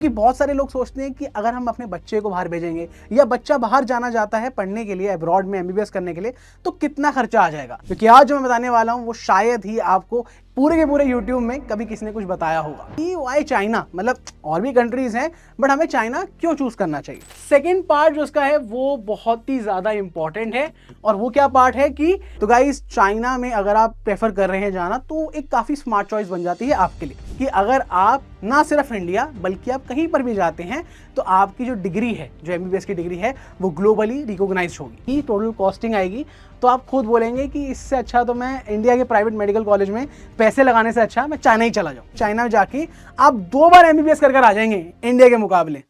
कि बहुत सारे लोग सोचते हैं कि अगर हम अपने बच्चे को बाहर भेजेंगे या बच्चा बाहर जाना चाहता है पढ़ने के लिए अब्रॉड में एमबीबीएस करने के लिए तो कितना खर्चा आ जाएगा। क्योंकि आज जो मैं बताने वाला हूं वो शायद ही आपको पूरे के पूरे यूट्यूब में कभी किसी ने कुछ बताया होगा कि वाई चाइना, मतलब और भी कंट्रीज हैं बट हमें चाइना क्यों चूज करना चाहिए। सेकेंड पार्ट जो उसका है वो बहुत ही ज्यादा इंपॉर्टेंट है और वो क्या पार्ट है कि तो गाइस चाइना में अगर आप प्रेफर कर रहे हैं जाना तो एक काफी स्मार्ट चॉइस बन जाती है आपके लिए कि अगर आप ना सिर्फ इंडिया बल्कि आप कहीं पर भी जाते हैं तो आपकी जो डिग्री है, जो एमबीबीएस की डिग्री है, वो ग्लोबली रिकॉग्नाइज्ड होगी। ये टोटल कॉस्टिंग आएगी तो आप खुद बोलेंगे कि इससे अच्छा तो मैं इंडिया के प्राइवेट मेडिकल कॉलेज में पैसे लगाने से अच्छा मैं चाइना ही चला जाऊं। चाइना में जाके आप 2 बार एमबीबीएस कर आ जाएंगे इंडिया के मुकाबले।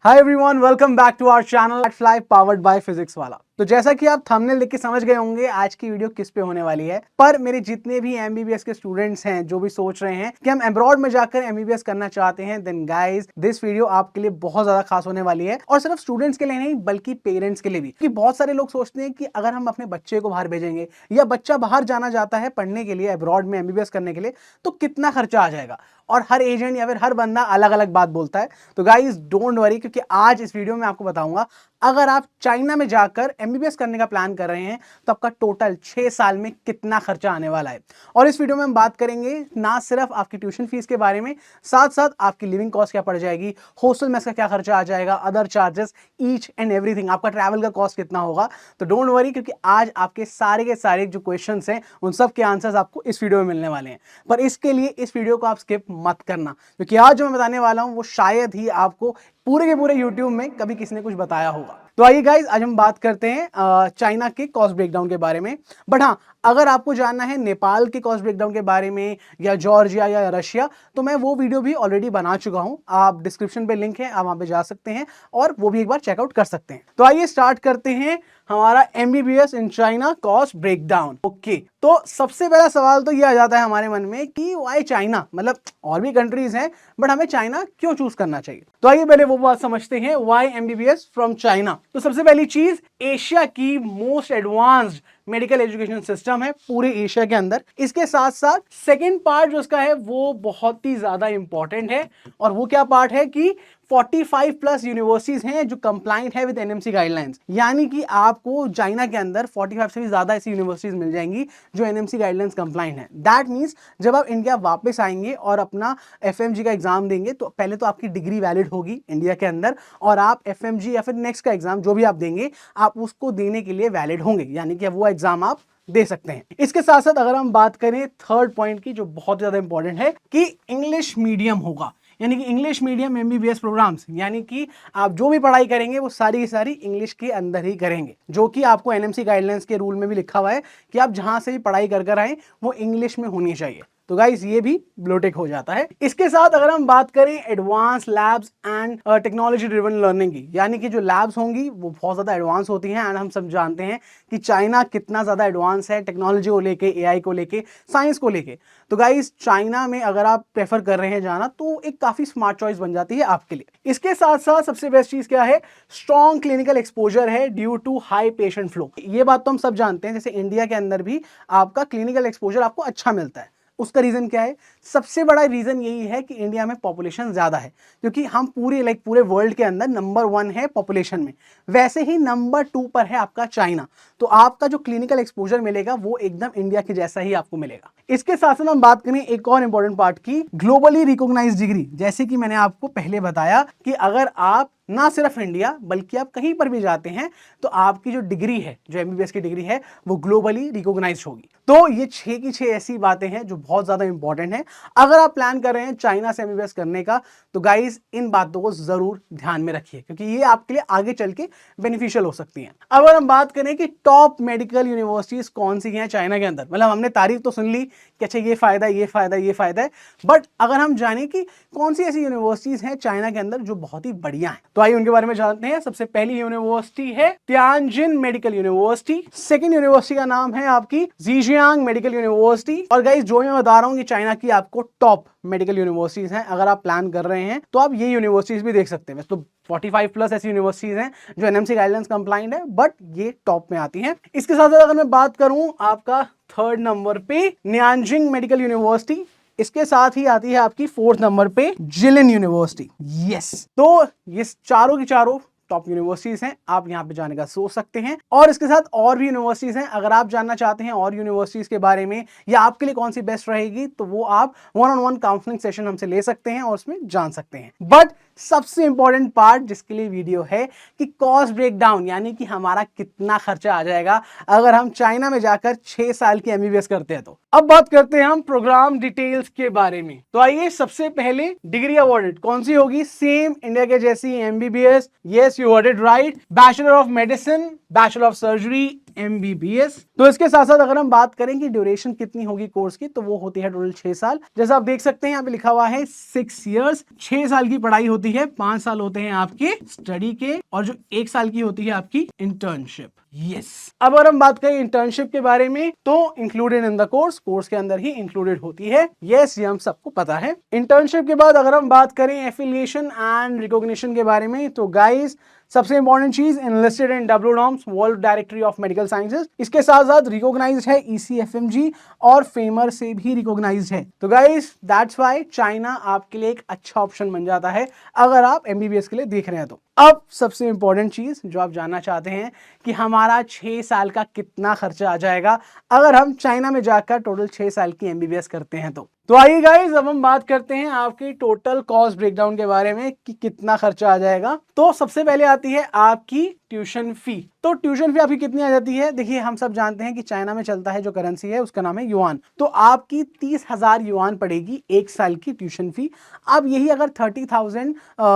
Hi everyone, welcome back to our channel fly powered by physics Wallah. तो जैसा कि आप थंबनेल देख के समझ गए होंगे आज की वीडियो किस पे होने वाली है। पर मेरे जितने भी एमबीबीएस के स्टूडेंट्स हैं जो भी सोच रहे हैं कि हम अब्रॉड में जाकर एमबीबीएस करना चाहते हैं, देन गाइस दिस वीडियो आपके लिए बहुत ज्यादा खास होने वाली है। और सिर्फ स्टूडेंट्स के लिए नहीं बल्कि पेरेंट्स के लिए भी। कि बहुत सारे लोग सोचते हैं कि अगर हम अपने बच्चे को बाहर भेजेंगे या बच्चा बाहर जाना चाहता है पढ़ने के लिए अब्रॉड में एमबीबीएस करने के लिए तो कितना खर्चा आ जाएगा। और हर एजेंट या फिर हर बंदा अलग अलग बात बोलता है। तो गाइस डोंट वरी, क्योंकि आज इस वीडियो में आपको बताऊंगा अगर आप चाइना में जाकर एमबीबीएस करने का प्लान कर रहे हैं तो आपका टोटल 6 साल में कितना खर्चा आने वाला है। और इस वीडियो में हम बात करेंगे ना सिर्फ आपकी ट्यूशन फीस के बारे में, साथ साथ आपकी लिविंग कॉस्ट क्या पड़ जाएगी, हॉस्टल मेस का क्या खर्चा आ जाएगा, other charges, each and everything, आपका ट्रैवल का कॉस्ट कितना होगा। तो डोंट वरी, क्योंकि आज आपके सारे के सारे जो क्वेश्चन हैं उन सब के आंसर्स आपको इस वीडियो में मिलने वाले हैं। पर इसके लिए इस वीडियो को आप स्किप मत करना, क्योंकि आज जो मैं बताने वाला हूं वो शायद ही आपको पूरे के पूरे यूट्यूब में कभी किसी ने कुछ बताया होगा। तो आइए गाइस आज हम बात करते हैं चाइना के कॉस्ट ब्रेकडाउन के बारे में। बट हाँ, अगर आपको जानना है नेपाल के कॉस्ट ब्रेकडाउन के बारे में या जॉर्जिया या रशिया तो मैं वो वीडियो भी ऑलरेडी बना चुका हूं। आप डिस्क्रिप्शन पे लिंक है, आप वहां पे जा सकते हैं और वो भी एक बार चेकआउट कर सकते हैं। तो आइए स्टार्ट करते हैं हमारा MBBS in China cost breakdown. Okay, तो सबसे पहला सवाल तो ये आ जाता है हमारे मन में कि वाई चाइना, मतलब और भी कंट्रीज हैं बट हमें चाइना क्यों चूज करना चाहिए। तो आइए पहले वो बात समझते हैं, वाई एमबीबीएस फ्रॉम चाइना। तो सबसे पहली चीज, एशिया की most advanced medical education system है पूरे एशिया के अंदर। इसके साथ साथ सेकेंड पार्ट जो उसका है वो बहुत ही ज्यादा इंपॉर्टेंट है और वो क्या पार्ट है कि 45 प्लस यूनिवर्सिटीज हैं जो कंप्लाइंट है विद एनएमसी गाइडलाइंस। यानी कि आपको चाइना के अंदर 45 से भी ज्यादा ऐसी यूनिवर्सिटीज मिल जाएंगी जो एनएमसी गाइडलाइंस कंप्लाइंट है। दैट मींस जब आप इंडिया वापस आएंगे और अपना एफएमजी का एग्जाम देंगे तो पहले तो आपकी डिग्री वैलिड होगी इंडिया के अंदर और आप एफएमजी या फिर नेक्स्ट का एग्जाम जो भी आप देंगे आप उसको देने के लिए वैलिड होंगे, यानी कि वो एग्जाम आप दे सकते हैं। इसके साथ साथ अगर हम बात करें थर्ड पॉइंट की जो बहुत ज्यादा इंपॉर्टेंट है कि इंग्लिश मीडियम होगा, यानी कि इंग्लिश मीडियम एमबीबीएस प्रोग्राम्स, यानी कि आप जो भी पढ़ाई करेंगे वो सारी की सारी इंग्लिश के अंदर ही करेंगे, जो कि आपको एनएमसी गाइडलाइंस के रूल में भी लिखा हुआ है कि आप जहां से भी पढ़ाई कर आए वो इंग्लिश में होनी चाहिए। तो गाइस ये भी ब्लोटेक हो जाता है। इसके साथ अगर हम बात करें advance labs and technology driven learning की, यानी कि जो लैब्स होंगी वो बहुत ज्यादा एडवांस होती हैं एंड हम सब जानते हैं कि चाइना कितना ज्यादा एडवांस है टेक्नोलॉजी को लेके, एआई को लेके, साइंस को लेके। तो गाइस चाइना में अगर आप प्रेफर कर रहे हैं जाना तो एक काफी स्मार्ट चॉइस बन जाती है आपके लिए। इसके साथ साथ सबसे बेस्ट चीज क्या है, स्ट्रॉन्ग क्लिनिकल एक्सपोजर है due to high patient flow. ये बात तो हम सब जानते हैं, जैसे इंडिया के अंदर भी आपका क्लिनिकल एक्सपोजर आपको अच्छा मिलता है। उसका रीजन क्या है, सबसे बड़ा रीजन यही है कि इंडिया में पॉपुलेशन ज्यादा है, क्योंकि हम पूरे वर्ल्ड के अंदर नंबर 1 है पॉपुलेशन में। वैसे ही नंबर 2 पर है आपका चाइना। तो आपका जो क्लिनिकल एक्सपोजर मिलेगा वो एकदम इंडिया के जैसा ही आपको मिलेगा। इसके साथ साथ हम बात करें एक और इंपॉर्टेंट पार्ट की, ग्लोबली रिकॉग्नाइज्ड डिग्री। जैसे कि मैंने आपको पहले बताया कि अगर आप ना सिर्फ इंडिया बल्कि आप कहीं पर भी जाते हैं तो आपकी जो डिग्री है, जो एमबीबीएस की डिग्री है, वो ग्लोबली रिकॉग्नाइज्ड होगी। तो ये 6 की 6 ऐसी बातें हैं जो बहुत ज्यादा इंपॉर्टेंट है अगर आप प्लान कर रहे हैं चाइना से एमबीबीएस करने का। तो गाइस इन बातों को जरूर ध्यान में रखिए, क्योंकि ये आपके लिए आगे चल के बेनिफिशियल हो सकती हैं। अगर हम बात करें कि टॉप मेडिकल यूनिवर्सिटीज कौन सी हैं चाइना के अंदर, मतलब हमने तारीफ तो सुन ली कि अच्छा ये फायदा ये फायदा ये फायदा है, बट अगर हम जाने कि कौन सी ऐसी यूनिवर्सिटीज हैं चाइना के अंदर जो बहुत ही बढ़िया हैं, तो आइए उनके बारे में जानते हैं। सबसे पहली यूनिवर्सिटी है Tianjin medical university. Second university का नाम है आपकी जीजियांग मेडिकल यूनिवर्सिटी। और गाइस जो मैं बता रहा हूं कि चाइना की आपको टॉप मेडिकल यूनिवर्सिटीज हैं, अगर आप प्लान कर रहे हैं तो आप ये यूनिवर्सिटीज भी देख सकते हैं। तो 45 प्लस ऐसी यूनिवर्सिटीज हैं जो एनएमसी गाइडलाइंस कंप्लाइंट है, बट ये टॉप में आती हैं। इसके साथ साथ अगर मैं बात करूं आपका थर्ड नंबर पे न्यानजिंग मेडिकल यूनिवर्सिटी, इसके साथ ही आती है आपकी 4th नंबर पे जिलिन यूनिवर्सिटी। यस, तो ये चारों की चारों टॉप यूनिवर्सिटीज हैं, आप यहाँ पे जाने का सोच सकते हैं। और इसके साथ और भी यूनिवर्सिटीज हैं, अगर आप जानना चाहते हैं और यूनिवर्सिटीज के बारे में या आपके लिए कौन सी बेस्ट रहेगी, तो वो आप 1-on-1 काउंसलिंग सेशन हमसे ले सकते हैं और उसमें जान सकते हैं। बट सबसे इंपॉर्टेंट पार्ट जिसके लिए वीडियो है कि कॉस्ट ब्रेकडाउन, यानी कि हमारा कितना खर्चा आ जाएगा अगर हम चाइना में जाकर 6 साल की एमबीबीएस करते हैं। तो अब बात करते हैं हम प्रोग्राम डिटेल्स के बारे में। तो आइए, सबसे पहले डिग्री अवॉर्डेड कौन सी होगी, सेम इंडिया के जैसी MBBS. Yes, you heard it right, bachelor of medicine, bachelor of surgery, MBBS. तो इसके साथ साथ अगर हम बात करें कि ड्यूरेशन कितनी होगी कोर्स की, तो वो होती है टोटल 6 साल। जैसा आप देख सकते हैं यहाँ पे लिखा हुआ है 6 इयर्स, 6 साल की पढ़ाई होती है, 5 साल होते हैं आपके स्टडी के, और जो 1 साल की होती है आपकी इंटर्नशिप। यस, अब अगर हम बात करें इंटर्नशिप के बारे में, तो इंक्लूडेड इन द कोर्स के अंदर ही इंक्लूडेड होती है। यस, ये हम सबको पता है। इंटर्नशिप के बाद अगर हम बात करें एफिलिएशन एंड रिकॉग्निशन के बारे में, तो गाइस सबसे इंपॉर्टेंट चीज, enlisted in WNORMS world directory of medical sciences. इसके साथ साथ रिकॉग्नाइज्ड है ECFMG और फेमर से भी रिकॉग्नाइज्ड है। तो गाइस दैट्स व्हाई चाइना आपके लिए एक अच्छा ऑप्शन बन जाता है अगर आप एमबीबीएस के लिए देख रहे हैं। तो अब सबसे इंपॉर्टेंट चीज जो आप जानना चाहते हैं कि हमारा 6 साल का कितना खर्चा आ जाएगा अगर हम चाइना में जाकर टोटल 6 साल की एमबीबीएस करते हैं। तो आइए गाइस, अब हम बात करते हैं आपकी टोटल कॉस्ट ब्रेकडाउन के बारे में कि कितना खर्चा आ जाएगा। तो सबसे पहले आती है आपकी ट्यूशन फी। तो ट्यूशन फी आपकी कितनी आ जाती है, देखिए हम सब जानते हैं कि चाइना में चलता है जो करेंसी है उसका नाम है युआन। तो आपकी 30,000 युआन पड़ेगी 1 साल की ट्यूशन फी। अब यही अगर 30,000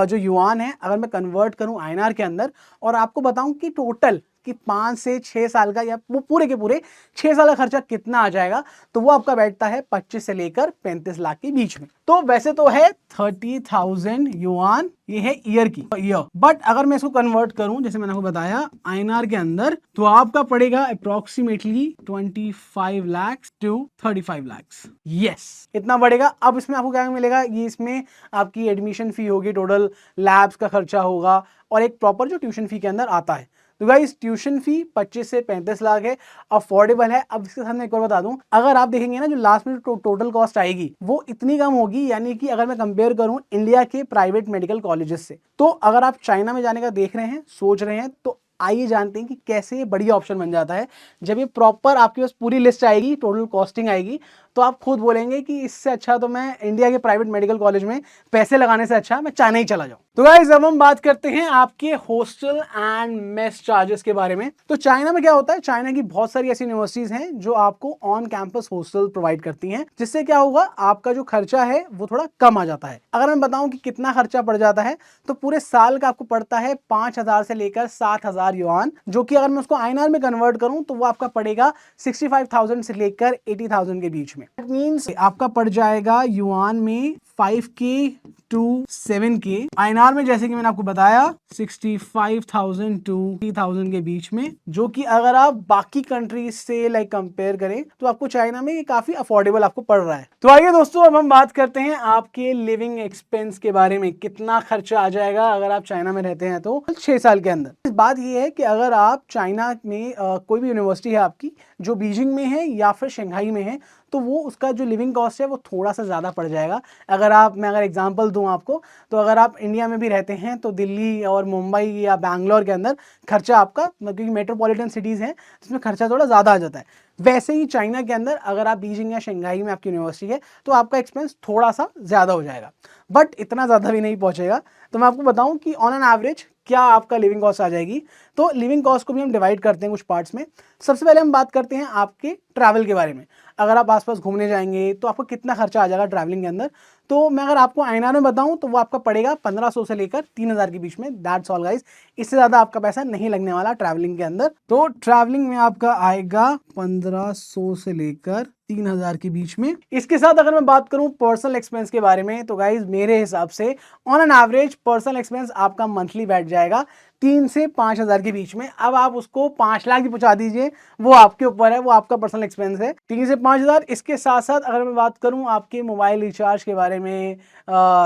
जो युआन है अगर मैं कन्वर्ट करूं INR के अंदर, और आपको बताऊं कि टोटल कि 5 से 6 साल का या वो पूरे के पूरे 6 साल का खर्चा कितना आ जाएगा, तो वो आपका बैठता है 25 से लेकर 35 लाख के बीच में। तो वैसे तो है 30,000 युआन, ये है ईयर की ईयर, बट अगर मैं इसको कन्वर्ट करूं जैसे मैंने आपको बताया INR के अंदर, तो आपका पड़ेगा approximately 25 lakh to 35 lakh. Yes, इतना बढ़ेगा। अब इसमें आपको क्या मिलेगा, ये इसमें आपकी एडमिशन फी होगी, टोटल लैब्स का खर्चा होगा और एक प्रॉपर जो ट्यूशन फी के अंदर आता है। तो गाइस ट्यूशन फी 25 से 35 लाख है, अफोर्डेबल है। अब इसके साथ मैं एक और बता दूं, अगर आप देखेंगे ना जो लास्ट में टोटल कॉस्ट आएगी वो इतनी कम होगी, यानी कि अगर मैं कंपेयर करूं इंडिया के प्राइवेट मेडिकल कॉलेजेस से, तो अगर आप चाइना में जाने का देख रहे हैं, सोच रहे हैं, तो आइए जानते हैं कि कैसे ये बढ़िया ऑप्शन बन जाता है। जब ये प्रॉपर आपके पास पूरी लिस्ट आएगी, टोटल कॉस्टिंग आएगी, तो आप खुद बोलेंगे कि इससे अच्छा तो मैं इंडिया के प्राइवेट मेडिकल कॉलेज में पैसे लगाने से अच्छा मैं चाइना ही चला जाऊं। तो गाइस अब हम बात करते हैं आपके हॉस्टल एंड मेस चार्जेस के बारे में। तो चाइना में क्या होता है, चाइना की बहुत सारी ऐसी यूनिवर्सिटीज हैं जो आपको ऑन कैंपस हॉस्टल प्रोवाइड करती हैं, जिससे क्या होगा, आपका जो खर्चा है वो थोड़ा कम आ जाता है। अगर मैं बताऊं कि कितना खर्चा पड़ जाता है, तो पूरे साल का आपको पड़ता है 5,000 से लेकर 7,000 युआन, जो कि अगर मैं उसको INR में कन्वर्ट करूं तो वो आपका पड़ेगा 65,000 से लेकर 80,000 के बीच में। That means आपका पड़ जाएगा युआन में 5K to 7K, INR में जैसे कि मैंने आपको बताया 65,000 to 80,000 के बीच में, जो कि अगर आप बाकी कंट्रीज से लाइक कंपेयर करें तो आपको चाइना में ये काफी अफोर्डेबल आपको पड़ रहा है। तो आइए दोस्तों, अब हम बात करते हैं आपके लिविंग एक्सपेंस के बारे में, कितना खर्चा आ जाएगा अगर आप चाइना में रहते हैं तो 6 साल के अंदर। बात ये है कि अगर आप चाइना में कोई भी यूनिवर्सिटी है आपकी जो बीजिंग में है या फिर शंघाई में है, तो वो उसका जो लिविंग कॉस्ट है वो थोड़ा सा ज़्यादा पड़ जाएगा। मैं अगर एग्जांपल दूं आपको, तो अगर आप इंडिया में भी रहते हैं तो दिल्ली और मुंबई या बैंगलोर के अंदर खर्चा आपका, क्योंकि मेट्रोपॉलिटन सिटीज़ हैं जिसमें खर्चा थोड़ा ज़्यादा आ जाता है, वैसे ही चाइना के अंदर अगर आप बीजिंग या शंघाई में आपकी यूनिवर्सिटी है तो आपका एक्सपेंस थोड़ा सा ज़्यादा हो जाएगा, बट इतना ज़्यादा भी नहीं पहुँचेगा। तो मैं आपको बताऊँ कि ऑन एन एवरेज क्या आपका लिविंग कॉस्ट आ जाएगी। तो लिविंग कॉस्ट को भी हम डिवाइड करते हैं कुछ पार्ट्स में। सबसे पहले हम बात करते हैं आपके ट्रैवल के बारे में। अगर आप आसपास घूमने जाएंगे तो आपको कितना खर्चा आ जाएगा ट्रैवलिंग के अंदर, तो मैं अगर आपको INR में बताऊं तो वो आपका पड़ेगा 1500 से लेकर 3,000 के बीच में। दैट्स ऑल गाइस, इससे ज़्यादा आपका पैसा नहीं लगने वाला ट्रैवलिंग के अंदर। तो ट्रैवलिंग में आपका आएगा 1500 से लेकर 3,000 के बीच में। इसके साथ अगर मैं बात करूं पर्सनल एक्सपेंस के बारे में, तो गाइज मेरे हिसाब से on an average personal expense आपका मंथली बैठ जाएगा 3 से 5,000 के बीच में। अब आप उसको 5 लाख भी पहुंचा दीजिए, वो आपके ऊपर है, वो आपका पर्सनल एक्सपेंस है 3 से 5,000। इसके साथ साथ अगर मैं बात करूं आपके मोबाइल रिचार्ज के बारे बारे में,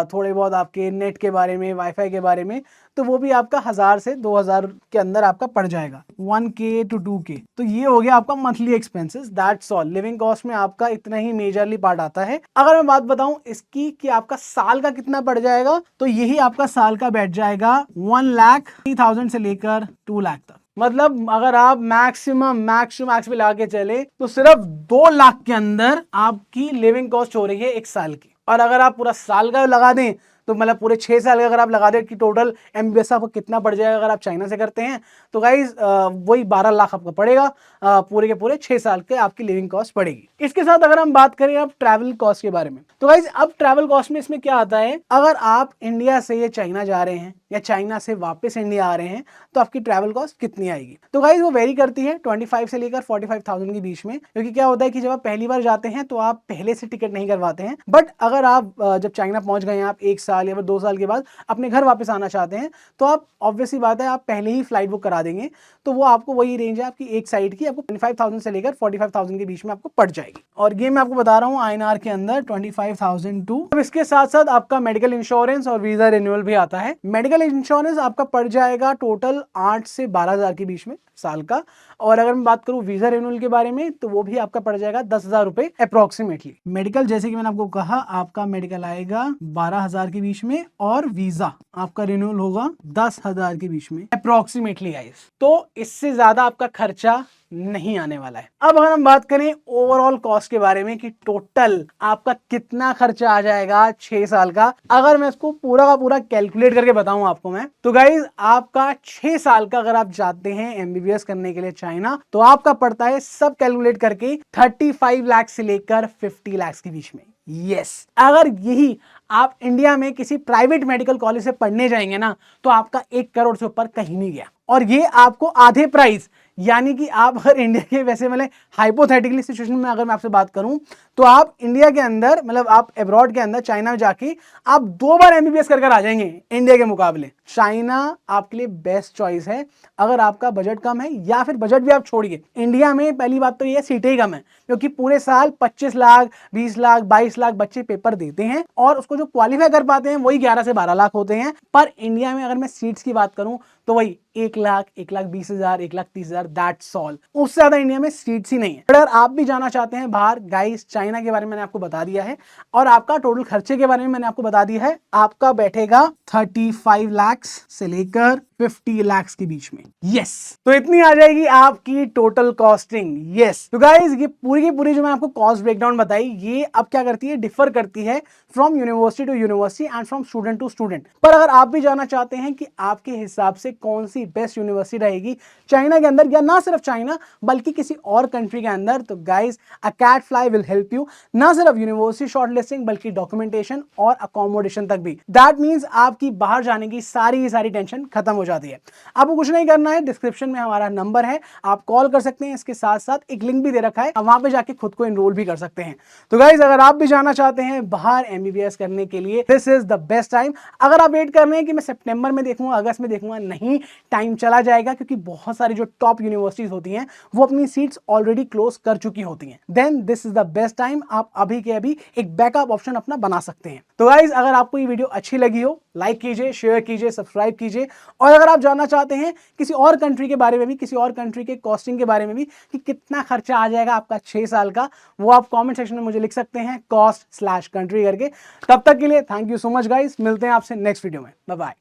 थोड़े बहुत आपके नेट के बारे में, वाईफाई के बारे में, तो वो भी आपका 1000 से 2000 के अंदर आपका पड़ जाएगा, 1K to 2K। तो ये हो गया आपका monthly expenses, that's all. Living cost में आपका इतना ही मेजरली पार्ट आता है। अगर मैं बात बताऊं इसकी कि आपका साल का कितना पड़ जाएगा, तो यही आपका साल का बैठ जाएगा 1,30,000 से लेकर 2 लाख तक। मतलब अगर आप मैक्सिमम मैक्स पे लगा के चले तो सिर्फ 2 लाख के अंदर आपकी लिविंग कॉस्ट हो रही है एक साल की। और अगर आप पूरा साल का लगा दें तो मतलब पूरे 6 साल का अगर आप लगा दें कि टोटल MBBS आपको कितना पड़ जाएगा अगर आप चाइना से करते हैं, तो गाइज वही 12 लाख आपका पड़ेगा। पूरे के पूरे 6 साल के आपकी लिविंग कॉस्ट पड़ेगी। इसके साथ अगर हम बात करें अब ट्रैवल कॉस्ट के बारे में, तो गाइज अब ट्रैवल कॉस्ट में इसमें क्या आता है, अगर आप इंडिया से या चाइना जा रहे हैं या चाइना से वापस इंडिया आ रहे हैं तो आपकी ट्रैवल कॉस्ट कितनी आएगी। तो गाइज वो वेरी करती है 25 से लेकर 45,000 के बीच में, क्योंकि क्या होता है कि जब आप पहली बार जाते हैं तो आप पहले से टिकट नहीं करवाते हैं, बट अगर आप जब चाइना पहुंच गए हैं, आप 1 साल या फिर 2 साल के बाद अपने घर वापस आना चाहते हैं, तो आप ऑब्वियसली बात है आप पहले ही फ्लाइट बुक करा देंगे, तो वो आपको वही रेंज है आपकी एक साइड की, आपको 25,000 से लेकर 45,000 के बीच में आपको पड़ जाएगी। और ये मैं आपको बता रहा हूँ INR के अंदर 25,000 टू। अब इसके साथ साथ आपका मेडिकल इंश्योरेंस और वीजा रिन्यूअल भी आता है। मेडिकल इंश्योरेंस आपका पड़ जाएगा टोटल 8 से 12,000 के बीच में साल का। और अगर मैं बात करूं वीजा रिन्यूअल के बारे में, तो वो भी आपका पड़ जाएगा 10,000 रुपए अप्रोक्सीमेटली। मेडिकल जैसे कि मैंने आपको कहा, आपका मेडिकल आएगा 12,000 के बीच में और वीजा आपका रिन्यूअल होगा 10,000 के बीच में अप्रोक्सीमेटली गाइस। तो इससे ज्यादा आपका खर्चा नहीं आने वाला है। अब अगर हम बात करें ओवरऑल कॉस्ट के बारे में कि टोटल आपका कितना खर्चा आ जाएगा 6 साल का, अगर मैं इसको पूरा का पूरा कैलकुलेट करके बताऊं आपको मैं, तो गाइज आपका 6 साल का अगर आप जाते हैं MBBS करने के लिए चाइना, तो आपका पड़ता है सब कैलकुलेट करके 35 लाख से लेकर 50 लाख के बीच में। यस, अगर यही आप इंडिया में किसी प्राइवेट मेडिकल कॉलेज से पढ़ने जाएंगे ना, तो आपका 1 करोड़ से ऊपर कहीं नहीं गया। और ये आपको आधे प्राइस, यानी कि आप अगर इंडिया के वैसे मतलब हाइपोथेटिकली सिचुएशन में अगर मैं आपसे बात करूं, तो आप इंडिया के अंदर मतलब आप अब्रॉड के अंदर चाइना में जाके आप 2 बार MBBS कर आ जाएंगे इंडिया के मुकाबले। चाइना आपके लिए बेस्ट चॉइस है अगर आपका बजट कम है, या फिर बजट भी आप छोड़िए। इंडिया में पहली बात तो ये सीटें ही कम है, क्योंकि पूरे साल 25 लाख 20 लाख 22 लाख बच्चे पेपर देते हैं और उसको जो क्वालिफाई कर पाते हैं वही 11 से 12 लाख होते हैं। पर इंडिया में अगर मैं सीट्स की बात करूं तो वही 1 लाख 1,20,000 1,30,000 दैट्स ऑल। उससे ज्यादा इंडिया में सीट्स ही नहीं है। अगर आप भी जाना चाहते हैं बाहर, गाइस चाइना के बारे में मैंने आपको बता दिया है और आपका टोटल खर्चे के बारे में मैंने आपको बता दिया है। आपका बैठेगा 35 लाख से लेकर 50 लाख के बीच में। यस, तो इतनी आ जाएगी आपकी टोटल कॉस्टिंग। यस, तो गाइस ये पूरी की पूरी जो मैंने आपको कॉस्ट ब्रेकडाउन बताई, ये अब क्या करती है, डिफर करती है from university to university and from student to student. पर अगर आप भी जानना चाहते हैं कि आपके हिसाब से कौन सी बेस्ट यूनिवर्सिटी रहेगी चाइना के अंदर, या ना सिर्फ चाइना बल्कि किसी और कंट्री के अंदर, तो गाइस अकैडफ्लाई विल हेल्प यू, ना सिर्फ यूनिवर्सिटी शॉर्टलिस्टिंग बल्कि डॉक्यूमेंटेशन और अकोमोडेशन तक भी। दैट मींस आपकी बाहर जाने की सारी टेंशन खत्म हो जाती है। आपको कुछ नहीं करना है, डिस्क्रिप्शन में हमारा नंबर है, आप कॉल कर सकते हैं। इसके साथ साथ एक लिंक भी दे रखा है, आप वहां पे जाके खुद को एनरोल भी कर सकते हैं। तो गाइस अगर आप भी जाना चाहते हैं बाहर MBBS करने के लिए, this is the best time. अगर आप वेट कर रहे हैं कि मैं सितंबर में देखूंगा, अगस्त में देखूंगा, नहीं, टाइम चला जाएगा, क्योंकि बहुत सारी जो टॉप यूनिवर्सिटीज होती हैं वो अपनी सीट्स ऑलरेडी क्लोज कर चुकी होती हैं। Then this is the best time, आप अभी के अभी एक बैकअप ऑप्शन अपना बना सकते हैं। तो गाइस अगर आपको ये वीडियो अच्छी लगी हो, लाइक कीजिए, शेयर कीजिए, सब्सक्राइब कीजिए। और अगर आप जानना चाहते हैं किसी और कंट्री के बारे में भी, किसी और कंट्री के कॉस्टिंग के बारे में भी, कि कितना खर्चा आ जाएगा आपका 6 साल का, वो आप कमेंट सेक्शन में मुझे लिख सकते हैं cost/country करके। तब तक के लिए thank you so much guys, मिलते हैं आपसे नेक्स्ट वीडियो में। Bye bye.